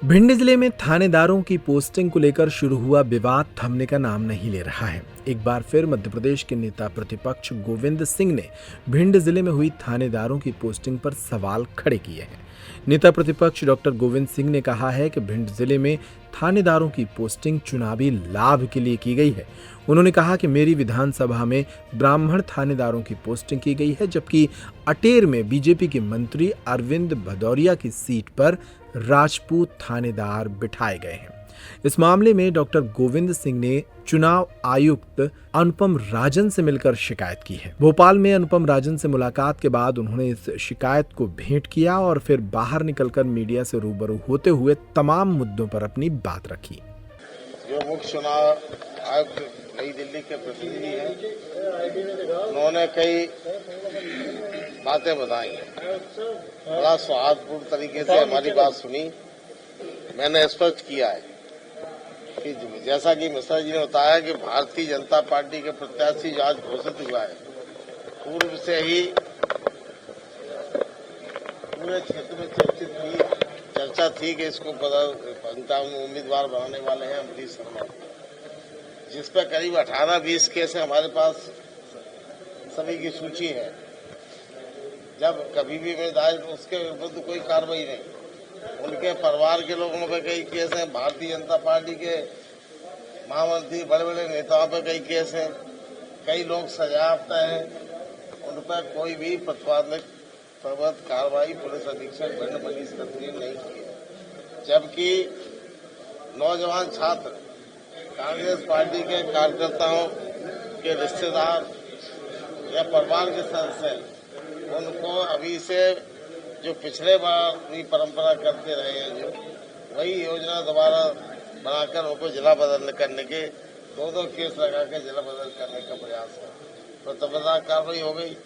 भिंड जिले में थानेदारों की पोस्टिंग को लेकर शुरू हुआ विवाद थमने का नाम नहीं ले रहा है। एक बार फिर मध्य प्रदेश के नेता प्रतिपक्ष गोविंद सिंह ने भिंड जिले में हुई थानेदारों की पोस्टिंग पर सवाल खड़े किए हैं। नेता प्रतिपक्ष डॉक्टर गोविंद सिंह ने कहा है कि भिंड जिले में थानेदारों की पोस्टिंग चुनावी लाभ के लिए की गई है। उन्होंने कहा कि मेरी विधानसभा में ब्राह्मण थानेदारों की पोस्टिंग की गई है, जबकि अटेर में बीजेपी के मंत्री अरविंद भदौरिया की सीट पर राजपूत थानेदार बिठाए गए हैं। इस मामले में डॉक्टर गोविंद सिंह ने चुनाव आयुक्त अनुपम राजन से मिलकर शिकायत की है। भोपाल में अनुपम राजन से मुलाकात के बाद उन्होंने इस शिकायत को भेंट किया और फिर बाहर निकलकर मीडिया से रूबरू होते हुए तमाम मुद्दों पर अपनी बात रखी। जो मुख्य चुनाव आयुक्त नई दिल्ली के प्रतिनिधि हैं, उन्होंने कई बातें बताई हैं। बड़ा सौहार्दपूर्ण तरीके से हमारी बात सुनी। मैंने स्पष्ट किया है कि जैसा कि मिश्रा जी ने बताया कि भारतीय जनता पार्टी के प्रत्याशी जो आज घोषित हुआ है, पूर्व से ही पूरे क्षेत्र में चर्चा थी कि इसको उम्मीदवार बनाने वाले हैं अमरीश शर्मा, जिस पर करीब 18-20 केस हमारे पास सभी की सूची है। जब कभी भी मैं दायर उसके विरुद्ध कोई कार्रवाई नहीं। उनके परिवार के लोगों पे कई केस हैं, भारतीय जनता पार्टी के महामंत्री बड़े बड़े नेताओं पे कई केस हैं, कई लोग सजायाफ्ता हैं। उन पर कोई भी प्रतिवादिक कार्रवाई पुलिस अधीक्षक भिंड मनीष खत्री ने नहीं की है। जबकि नौजवान छात्र कांग्रेस पार्टी के कार्यकर्ताओं के रिश्तेदार या परिवार के सदस्य, उनको अभी से जो पिछले बार भी परंपरा करते रहे हैं, जो वही योजना दोबारा बनाकर उनको जिला बदल करने के 2-2 केस लगा के जिला बदल करने का प्रयास है। तो तबादला कार्रवाई हो गई।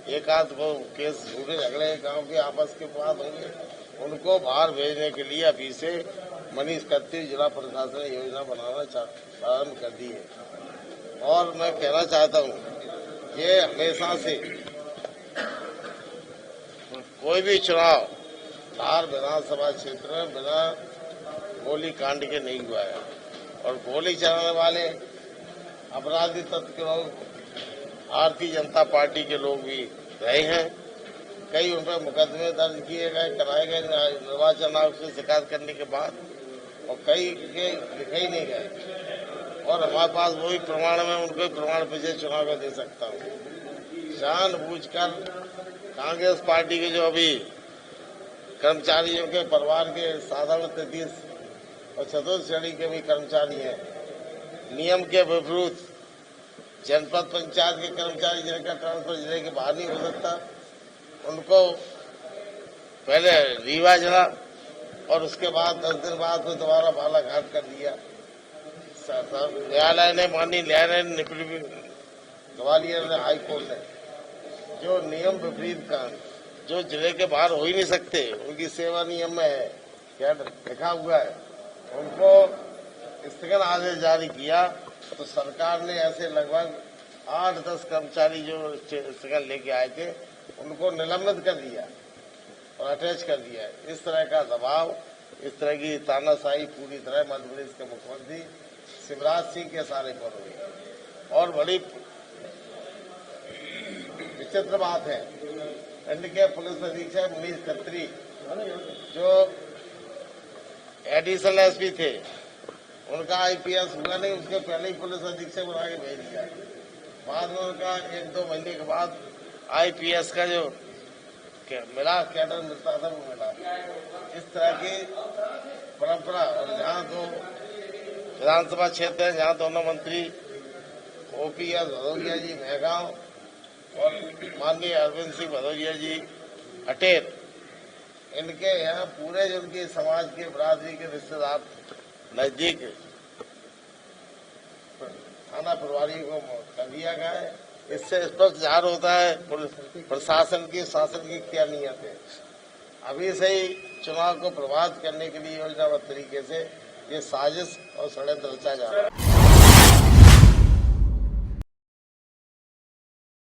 एक आध वो केस झूठे झगड़े गांव के आपस के बाद होंगे, उनको बाहर भेजने के लिए अभी से मनीष खत्री जिला प्रशासन ने योजना बनाना प्रारंभ कर दी है। और मैं कहना चाहता हूँ, ये हमेशा से कोई भी चुनाव धार विधानसभा क्षेत्र में बिना गोली कांड के नहीं हुआ है। और गोली चलाने वाले अपराधी तत्व के लोग भारतीय जनता पार्टी के लोग भी रहे हैं। कई उन पर मुकदमे दर्ज किए गए, कराए गए निर्वाचन आयोग से शिकायत करने के बाद, और कई के लिखे ही नहीं गए। और हमारे पास वही प्रमाण में उनको प्रमाण पत्र चुनाव का दे सकता हूँ। जानबूझकर कांग्रेस पार्टी के जो अभी कर्मचारियों के परिवार के साधारण 33 और चतुर्थ श्रेणी के भी कर्मचारी हैं, नियम के विपरीत जनपद पंचायत के कर्मचारी जिनका ट्रांसफर जिले के बाहर नहीं हो सकता, उनको पहले रीवा जिला और उसके बाद 10 दिन बाद फिर दोबारा बालाघाट कर दिया। न्यायालय ने माननीय न्यायालय ने ग्वालियर ने हाई कोर्ट ने जो नियम विपरीत का जो जिले के बाहर हो ही नहीं सकते, उनकी सेवा नियम में है क्या लिखा हुआ है, उनको स्थगन आदेश जारी किया। तो सरकार ने ऐसे लगभग 8-10 कर्मचारी जो स्थगन लेके आए थे, उनको निलंबित कर दिया और अटैच कर दिया। इस तरह का दबाव, इस तरह की तानाशाही पूरी तरह मध्य प्रदेश के मुख्यमंत्री शिवराज सिंह के सारे पर हुई। और बड़ी विचित्र बात है, इनके पुलिस अधीक्षक मनीष खत्री जो एडिशनल एसपी थे, उनका आईपीएस हुआ नहीं, उसके पहले ही पुलिस अधीक्षक बना के भेज दिया। बाद में उनका 1-2 महीने के बाद आईपीएस का जो मिला कैडर मिलता था वो मिला। इस तरह की परंपरा। और जहाँ 2 विधानसभा क्षेत्र है, जहाँ दोनों मंत्री ओपीएस भदौरिया जी मेहगांव और माननीय अरविंद सिंह भदौरिया जी अटेर, इनके यहाँ पूरे जो उनके समाज के बरादरी के रिश्तेदार नजदीक थाना प्रभारी को कर दिया गया है। इससे स्पष्ट जाहिर होता है प्रशासन की शासन की क्या नियत है। अभी से ही चुनाव को प्रभावित करने के लिए योजनाबद्ध तरीके से ये साजिश और षड्यंत्र रचा जा रहा है।